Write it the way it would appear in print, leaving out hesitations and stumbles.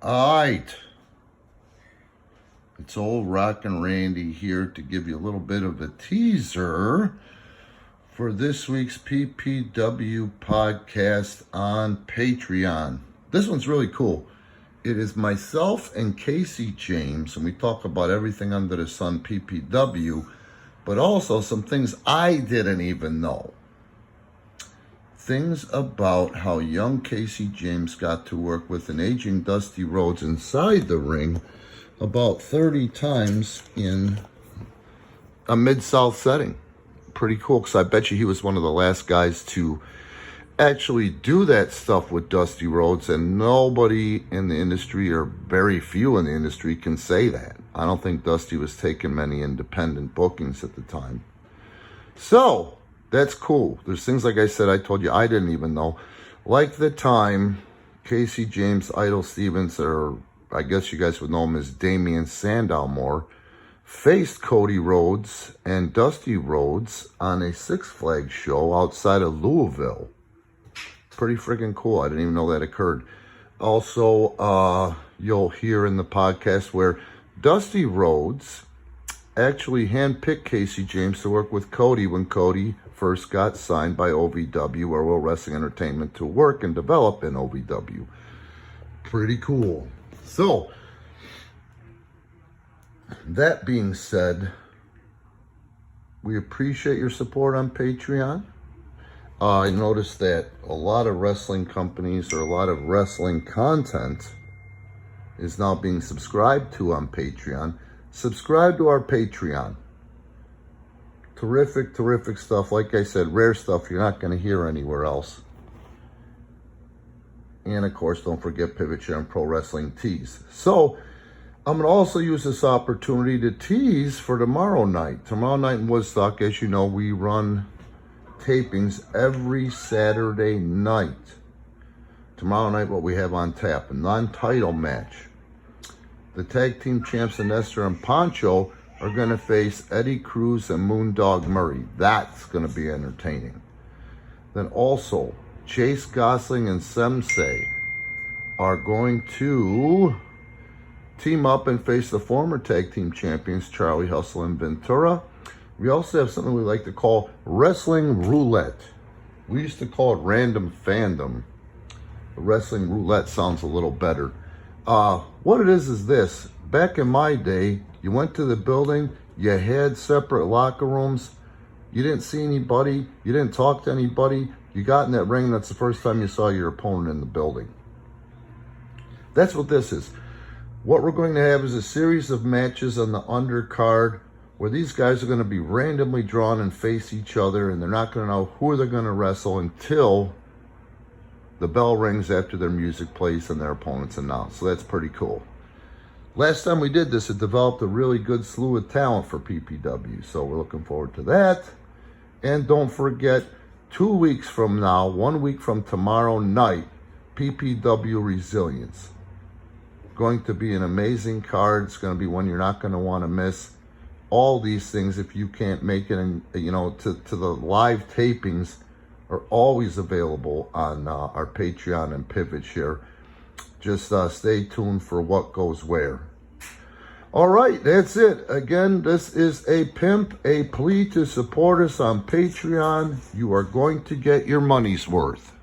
Alright, it's old Rockin Randy here to give you a little bit of a teaser for this week's PPW podcast on Patreon. This one's really cool. It is myself and K.C. James, and we talk about everything under the sun PPW, but also some things I didn't even know. Things about how young K.C. James got to work with an aging Dusty Rhodes inside the ring about 30 times in a Mid-South setting. Pretty cool, because I bet you he was one of the last guys to actually do that stuff with Dusty Rhodes, and nobody in the industry, or very few in the industry, can say that. I don't think Dusty was taking many independent bookings at the time. So that's cool. There's things, like I said, I told you I didn't even know. Like the time K.C. James, Idol Stevens, or I guess you guys would know him as Damian Sandow more, faced Cody Rhodes and Dusty Rhodes on a Six Flags show outside of Louisville. Pretty freaking cool. I didn't even know that occurred. Also, you'll hear in the podcast where Dusty Rhodes actually handpicked K.C. James to work with Cody when Cody first got signed by OVW, or World Wrestling Entertainment, to work and develop in OVW. Pretty cool. So, that being said, we appreciate your support on Patreon. I noticed that a lot of wrestling companies, or a lot of wrestling content, is now being subscribed to on Patreon. Subscribe to our Patreon. Terrific stuff. Like I said, rare stuff you're not going to hear anywhere else. And of course, don't forget Pivot Share and Pro Wrestling Tees. So, I'm going to also use this opportunity to tease for tomorrow night. Tomorrow night in Woodstock, as you know, we run tapings every Saturday night. Tomorrow night, what we have on tap, a non-title match. The tag team champs, Nestor and Poncho, are going to face Eddie Cruz and Moondog Murray. That's going to be entertaining. Then also, Chase Gosling and Semsei are going to team up and face the former tag team champions, Charlie Hustle and Ventura. We also have something we like to call Wrestling Roulette. We used to call it Random Fandom. The Wrestling Roulette sounds a little better. What it is this. Back in my day, you went to the building, you had separate locker rooms, you didn't see anybody, you didn't talk to anybody, you got in that ring, that's the first time you saw your opponent in the building. That's what this is. What we're going to have is a series of matches on the undercard where these guys are going to be randomly drawn and face each other, and they're not going to know who they're going to wrestle until the bell rings after their music plays and their opponent's announced. So that's pretty cool. Last time we did this, it developed a really good slew of talent for PPW, so we're looking forward to that. And don't forget, 2 weeks from now, 1 week from tomorrow night, PPW Resilience. Going to be an amazing card. It's going to be one you're not going to want to miss. All these things, if you can't make it, and to the live tapings, are always available on our Patreon and Pivot Share. Just stay tuned for what goes where. All right, that's it. Again, this is a plea to support us on Patreon. You are going to get your money's worth.